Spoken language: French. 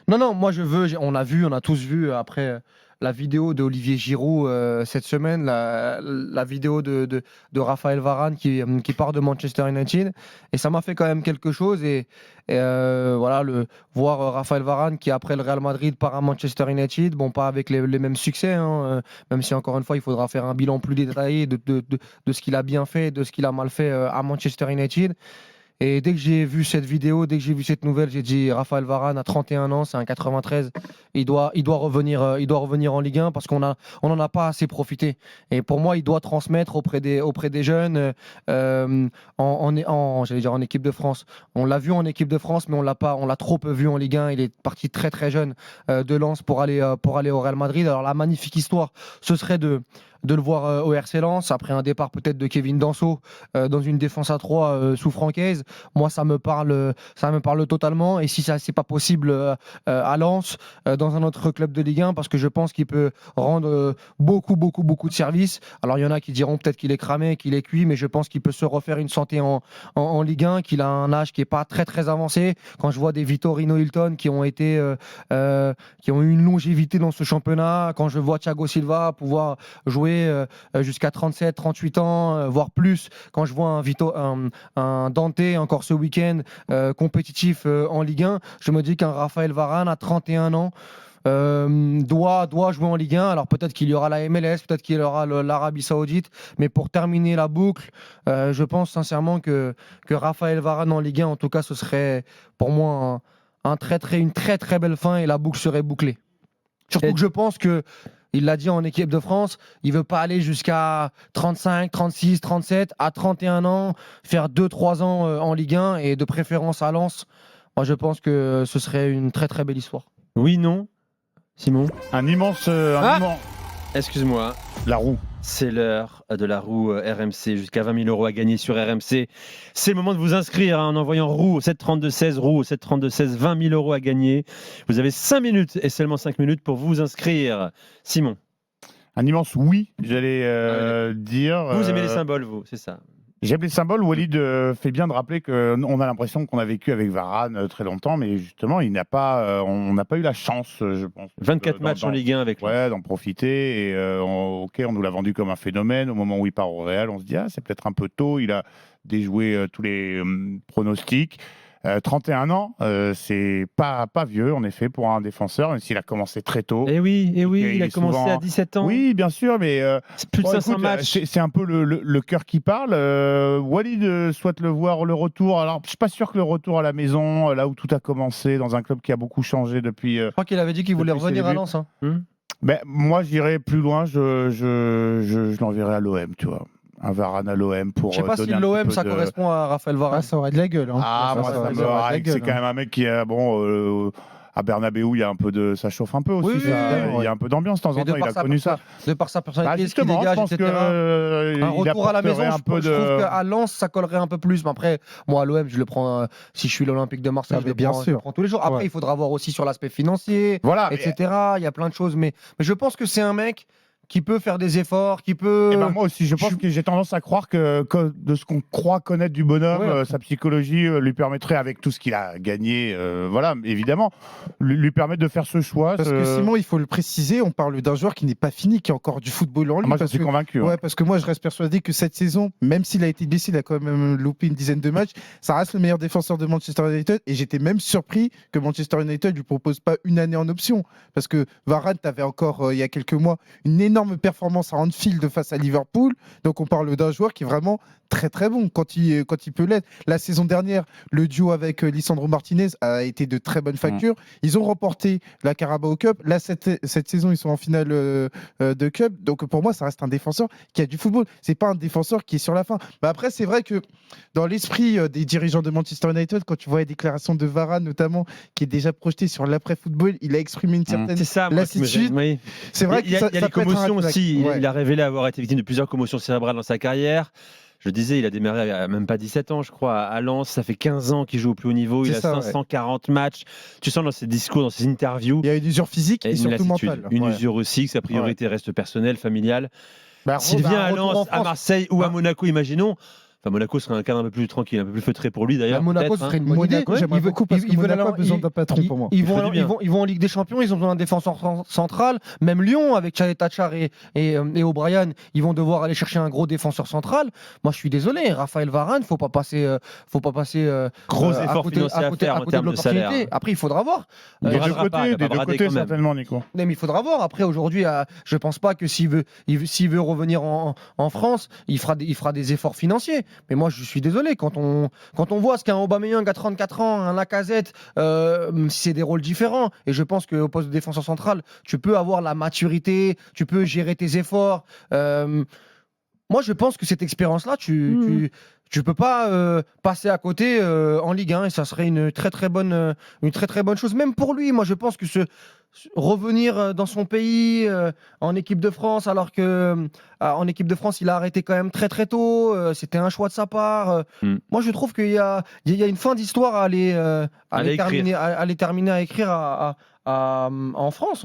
Non, moi on a tous vu après la vidéo d'Olivier Giroud cette semaine, la vidéo de Raphaël Varane qui part de Manchester United. Et ça m'a fait quand même quelque chose. Voilà, voir Raphaël Varane qui, après le Real Madrid, part à Manchester United. Bon, pas avec les mêmes succès, hein, même si encore une fois, il faudra faire un bilan plus détaillé de ce qu'il a bien fait et de ce qu'il a mal fait à Manchester United. Et dès que j'ai vu cette vidéo, dès que j'ai vu cette nouvelle, j'ai dit Raphaël Varane à 31 ans, c'est un 93, il doit revenir en Ligue 1 parce on en a pas assez profité. Et pour moi, il doit transmettre auprès des jeunes j'allais dire en équipe de France. On l'a vu en équipe de France, mais on l'a trop peu vu en Ligue 1. Il est parti très très jeune de Lens pour aller au Real Madrid. Alors la magnifique histoire, ce serait de le voir au RC Lens après un départ peut-être de Kevin Danso dans une défense à 3 sous Francaise. Moi, ça me parle totalement. Et si ça c'est pas possible à Lens, dans un autre club de Ligue 1, parce que je pense qu'il peut rendre beaucoup de services. Alors il y en a qui diront peut-être qu'il est cramé, qu'il est cuit, mais je pense qu'il peut se refaire une santé en Ligue 1, qu'il a un âge qui est pas très très avancé. Quand je vois des Vitorino Hilton qui ont eu une longévité dans ce championnat, quand je vois Thiago Silva pouvoir jouer jusqu'à 37, 38 ans, voire plus. Quand je vois un Dante encore ce week-end compétitif en Ligue 1, je me dis qu'un Raphaël Varane à 31 ans doit jouer en Ligue 1. Alors peut-être qu'il y aura la MLS, peut-être qu'il y aura l'Arabie Saoudite, mais pour terminer la boucle, je pense sincèrement que Raphaël Varane en Ligue 1, en tout cas, ce serait pour moi une très très belle fin et la boucle serait bouclée. Surtout que je pense que il l'a dit en équipe de France, il veut pas aller jusqu'à 35, 36, 37, à 31 ans, faire 2-3 ans en Ligue 1 et de préférence à Lens. Moi, je pense que ce serait une très très belle histoire. Oui, non, Simon. Un immense. Excuse-moi. La roue. C'est l'heure de la roue RMC. Jusqu'à 20 000 € à gagner sur RMC. C'est le moment de vous inscrire en envoyant roue au 732-16, roue au 732-16, 20 000 € à gagner. Vous avez 5 minutes et seulement 5 minutes pour vous inscrire. Simon. Un immense oui, j'allais dire. Vous aimez les symboles, vous, c'est ça? J'aime les symboles. Walid fait bien de rappeler qu'on a l'impression qu'on a vécu avec Varane très longtemps, mais justement, on n'a pas eu la chance, je pense. 24 matchs en Ligue 1 avec lui. Ouais, d'en profiter. Et on nous l'a vendu comme un phénomène. Au moment où il part au Real, on se dit, c'est peut-être un peu tôt. Il a déjoué tous les pronostics. 31 ans, c'est pas vieux, en effet, pour un défenseur, même s'il a commencé très tôt. Et oui, il a commencé souvent... à 17 ans. Oui, bien sûr, mais c'est plus de 500 matchs. C'est un peu le cœur qui parle. Walid souhaite le voir, le retour. Alors, je suis pas sûr que le retour à la maison, là où tout a commencé, dans un club qui a beaucoup changé depuis. Je crois qu'il avait dit qu'il voulait revenir à Lens. Hein. Ben, moi, j'irais plus loin. Je l'enverrai à l'OM, tu vois. Un Varane à l'OM pour. Je sais pas si l'OM ça correspond à Raphaël Varane. Ça aurait de la gueule. Hein. Moi, ça me raille. C'est quand même un mec qui a à Bernabeu, il y a un peu ça chauffe un peu aussi. Oui, il y a un peu d'ambiance de temps en temps. Il a connu ça. De par sa personnalité, ce qu'il justement, dégage, je pense etc. Un retour à la maison, je trouve qu'à Lens, ça collerait un peu plus. Mais après, moi, à l'OM, je le prends. Si je suis l'Olympique de Marseille, je le prends tous les jours. Après, il faudra voir aussi sur l'aspect financier, etc. Il y a plein de choses. Mais je pense que c'est un mec qui peut faire des efforts, qui peut... moi aussi, je pense que j'ai tendance à croire que de ce qu'on croit connaître du bonhomme, sa psychologie lui permettrait, avec tout ce qu'il a gagné, évidemment, lui permettre de faire ce choix. Parce que Simon, il faut le préciser, on parle d'un joueur qui n'est pas fini, qui a encore du football en lui. Moi, je suis convaincu. Ouais, parce que moi, je reste persuadé que cette saison, même s'il a été blessé, il a quand même loupé une dizaine de matchs, ça reste le meilleur défenseur de Manchester United. Et j'étais même surpris que Manchester United ne lui propose pas une année en option. Parce que Varane, tu avais encore, il y a quelques mois, une énorme performance à Anfield face à Liverpool. Donc on parle d'un joueur qui est vraiment très très bon quand il peut l'être. La saison dernière, le duo avec Lisandro Martinez a été de très bonne facture. Ils ont remporté la Carabao Cup. Là, cette saison, ils sont en finale de Cup. Donc pour moi, ça reste un défenseur qui a du football. C'est pas un défenseur qui est sur la fin. Mais après, c'est vrai que dans l'esprit des dirigeants de Manchester United, quand tu vois les déclarations de Varane notamment, qui est déjà projeté sur l'après-football, il a exprimé une certaine lassitude. Oui. C'est vrai qu'il y a les commotions aussi. Il a révélé avoir été victime de plusieurs commotions cérébrales dans sa carrière. Je disais, il a démarré à même pas 17 ans, je crois, à Lens. Ça fait 15 ans qu'il joue au plus haut niveau. Il a 540 matchs. Tu sens dans ses discours, dans ses interviews. Il y a une usure physique et surtout mentale. Une usure aussi, que sa priorité reste personnelle, familiale. S'il vient à Lens, à Marseille ou à Monaco, imaginons, Enfin, Monaco serait un cadre un peu plus tranquille, un peu plus feutré pour lui d'ailleurs. Monaco, ce peut-être, serait hein. une bonne idée. Monaco, j'aimerais beaucoup parce que veulent Monaco a aller- besoin d'un patron pour moi. Ils Il faut vont, du bien. ils vont en Ligue des Champions, ils ont besoin d'un défenseur central. Même Lyon, avec Chalet Tachar et O'Brien, ils vont devoir aller chercher un gros défenseur central. Moi, je suis désolé, Raphaël Varane, faut pas passer Gros à effort côté- financier à côté- faire en côté termes de l'opportunité. salaire. Après, il faudra voir. Il Des deux bradera pas, il va côtés, pas brader quand même. certainement, Nico. Mais il faudra voir. Après, aujourd'hui, je pense pas que s'il veut revenir en France, il fera des efforts financiers. Mais moi, je suis désolé. Quand on voit ce qu'un Aubameyang à 34 ans, un Lacazette, c'est des rôles différents. Et je pense qu'au poste de défenseur central, tu peux avoir la maturité, tu peux gérer tes efforts. Moi, je pense que cette expérience-là, tu peux pas passer à côté en Ligue 1 et ça serait une très très bonne chose, même pour lui. Moi, je pense que revenir dans son pays en équipe de France, alors que en équipe de France, il a arrêté quand même très très tôt. C'était un choix de sa part. Moi, je trouve qu'il y a une fin d'histoire à aller terminer à écrire en France.